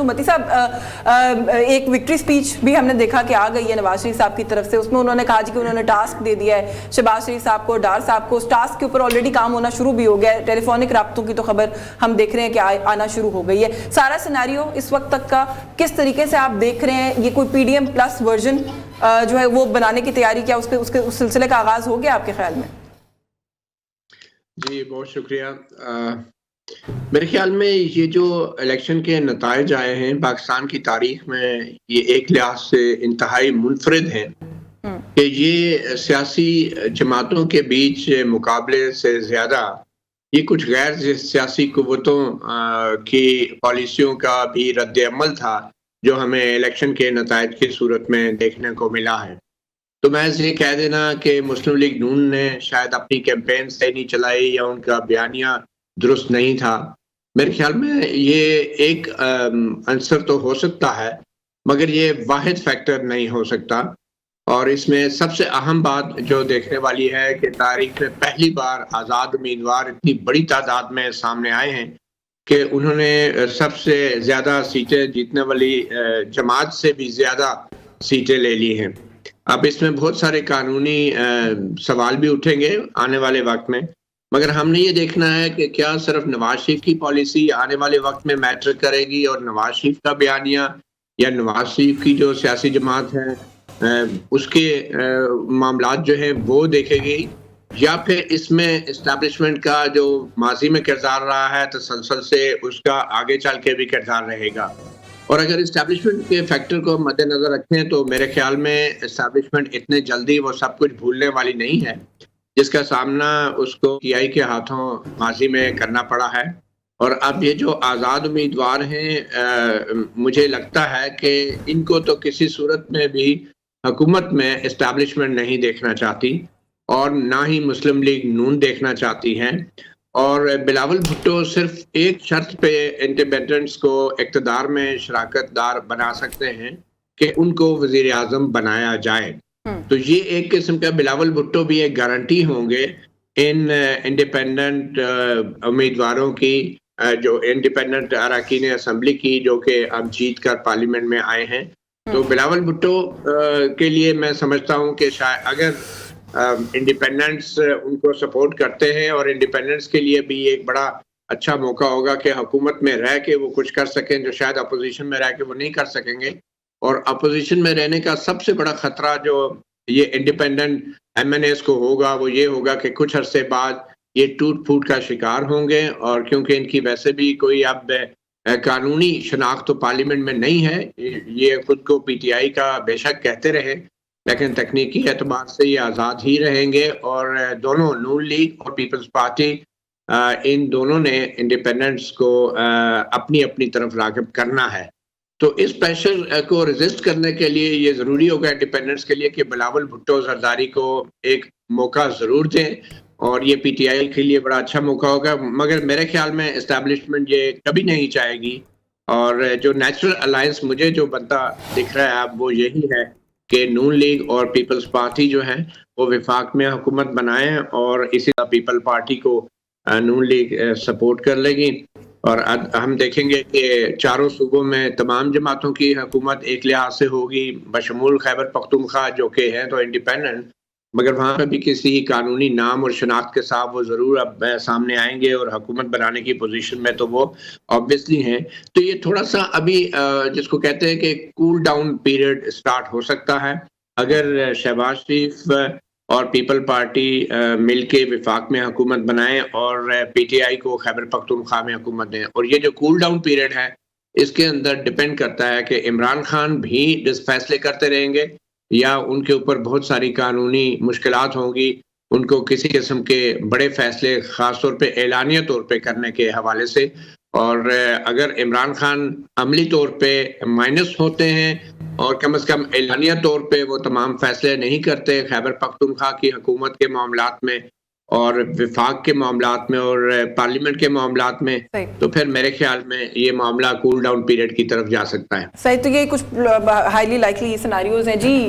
मती साहब, एक विक्ट्री स्पीच भी हमने देखा कि आ गई है नवाज शरीफ साहब की तरफ से, उसमें उन्होंने कहा कि उन्होंने टास्क दे दिया है शहबाज शरीफ साहब को, डार साहब को। उस टास्क के ऊपर ऑलरेडी काम होना शुरू भी हो गया है, टेलीफोनिक राब्तों की तो खबर हम देख रहे हैं कि आना शुरू हो गई है। सारा सिनेरियो इस वक्त तक का किस तरीके से आप देख रहे हैं? ये कोई PDM प्लस वर्जन जो है वो बनाने की तैयारी, क्या उसके उस सिलसिले का आगाज हो गया आपके ख्याल में? जी बहुत शुक्रिया। मेरे ख्याल में ये जो इलेक्शन के नताइज आए हैं पाकिस्तान की तारीख में, ये एक लिहाज से इंतहाई मुनफरिद हैं कि ये सियासी जमातों के बीच मुकाबले से ज़्यादा ये कुछ गैर सियासी कुव्वतों की पॉलिसियों का भी रद्द अमल था जो हमें इलेक्शन के नताइज की सूरत में देखने को मिला है। तो मैं ये कह देना कि मुस्लिम लीग नून ने शायद अपनी कैंपेन सही नहीं चलाई या उनका बयानिया दुरुस्त नहीं था, मेरे ख्याल में ये एक आंसर तो हो सकता है, मगर ये वाहिद फैक्टर नहीं हो सकता। और इसमें सबसे अहम बात जो देखने वाली है कि तारीख में पहली बार आज़ाद उम्मीदवार इतनी बड़ी तादाद में सामने आए हैं कि उन्होंने सबसे ज़्यादा सीटें जीतने वाली जमात से भी ज़्यादा सीटें ले ली हैं। अब इसमें बहुत सारे कानूनी सवाल भी उठेंगे आने वाले वक्त में, मगर हमने ये देखना है कि क्या सिर्फ नवाज शरीफ की पॉलिसी आने वाले वक्त में मैटर करेगी और नवाज शरीफ का बयानिया या नवाज शरीफ की जो सियासी जमात है उसके मामलात जो हैं वो देखेगी, या फिर इसमें इस्टेब्लिशमेंट का जो माजी में किरदार रहा है तसलसल से उसका आगे चल के भी किरदार रहेगा। और अगर इस्टेब्लिशमेंट के फैक्टर को मद्देनजर रखें तो मेरे ख्याल में इस्टेब्लिशमेंट इतने जल्दी वो सब कुछ भूलने वाली नहीं है जिसका सामना उसको TI के हाथों माजी में करना पड़ा है। और अब ये जो आज़ाद उम्मीदवार हैं मुझे लगता है कि इनको तो किसी सूरत में भी हुकूमत में इस्टेब्लिशमेंट नहीं देखना चाहती और ना ही मुस्लिम लीग नून देखना चाहती हैं। और बिलावल भुट्टो सिर्फ एक शर्त पे इंडिपेंडेंट्स को इक़्तिदार में शराकतदार बना सकते हैं कि उनको वज़ीर आज़म बनाया जाए। तो ये एक किस्म का बिलावल भुट्टो भी एक गारंटी होंगे इन इंडिपेंडेंट उम्मीदवारों की, जो इंडिपेंडेंट अरकान असेंबली की जो कि अब जीत कर पार्लियामेंट में आए हैं। तो बिलावल भुट्टो के लिए मैं समझता हूँ कि शायद अगर इंडिपेंडेंट्स उनको सपोर्ट करते हैं और इंडिपेंडेंट्स के लिए भी एक बड़ा अच्छा मौका होगा कि हुकूमत में रह के वो कुछ कर सकें जो शायद अपोजिशन में रह के वो नहीं कर सकेंगे। और अपोजिशन में रहने का सबसे बड़ा खतरा जो ये इंडिपेंडेंट MNAs को होगा वो ये होगा कि कुछ अरसे बाद ये टूट फूट का शिकार होंगे, और क्योंकि इनकी वैसे भी कोई अब कानूनी शनाख्त तो पार्लियामेंट में नहीं है, ये खुद को PTI का बेशक कहते रहे लेकिन तकनीकी एतबार से ये आज़ाद ही रहेंगे। और दोनों नून लीग और पीपल्स पार्टी इन दोनों ने इंडिपेंडेंट्स को अपनी अपनी तरफ राग़िब करना है। तो इस प्रेशर को रेजिस्ट करने के लिए ये ज़रूरी होगा इंडिपेंडेंट्स के लिए कि बिलावल भुट्टो जरदारी को एक मौका ज़रूर दें, और ये PTI के लिए बड़ा अच्छा मौका होगा। मगर मेरे ख्याल में इस्टेब्लिशमेंट ये कभी नहीं चाहेगी, और जो नेचुरल अलायंस मुझे जो बनता दिख रहा है अब वो यही है कि नून लीग और पीपल्स पार्टी जो है वो विफाक में हुकूमत बनाएं, और इसी तरह पीपल पार्टी को नून लीग सपोर्ट कर लेगी। और हम देखेंगे कि चारों सूबों में तमाम जमातों की हुकूमत एक लिहाज से होगी बशमूल खैबर पख्तूनख्वा जो कि हैं तो इंडिपेंडेंट, मगर वहाँ पर भी किसी कानूनी नाम और शनाख्त के साथ वो ज़रूर अब सामने आएंगे और हुकूमत बनाने की पोजीशन में तो वो ऑब्वियसली हैं। तो ये थोड़ा सा अभी जिसको कहते हैं कि कूल डाउन पीरियड स्टार्ट हो सकता है अगर शहबाज शरीफ और पीपल पार्टी मिल के विफाक में हुकूमत बनाएं और PTI को खैबर पख्तूनख्वा में हुकूमत दें। और ये जो कूल डाउन पीरियड है इसके अंदर डिपेंड करता है कि इमरान खान भी फैसले करते रहेंगे या उनके ऊपर बहुत सारी कानूनी मुश्किलात होंगी, उनको किसी किस्म के बड़े फैसले ख़ास तौर पे एलानिया तौर पे करने के हवाले से। और अगर इमरान खान अमली तौर पे माइनस होते हैं और कम से कम एलानिया तौर पे वो तमाम फैसले नहीं करते खैबर पख्तूनख्वा की हुकूमत के मामलात में और विफाक के मामलात में और पार्लियामेंट के मामलात में, तो फिर मेरे ख्याल में ये मामला कूल डाउन पीरियड की तरफ जा सकता है। सही, तो ये कुछ हाईली लाइकली सिनेरियोज हैं जी।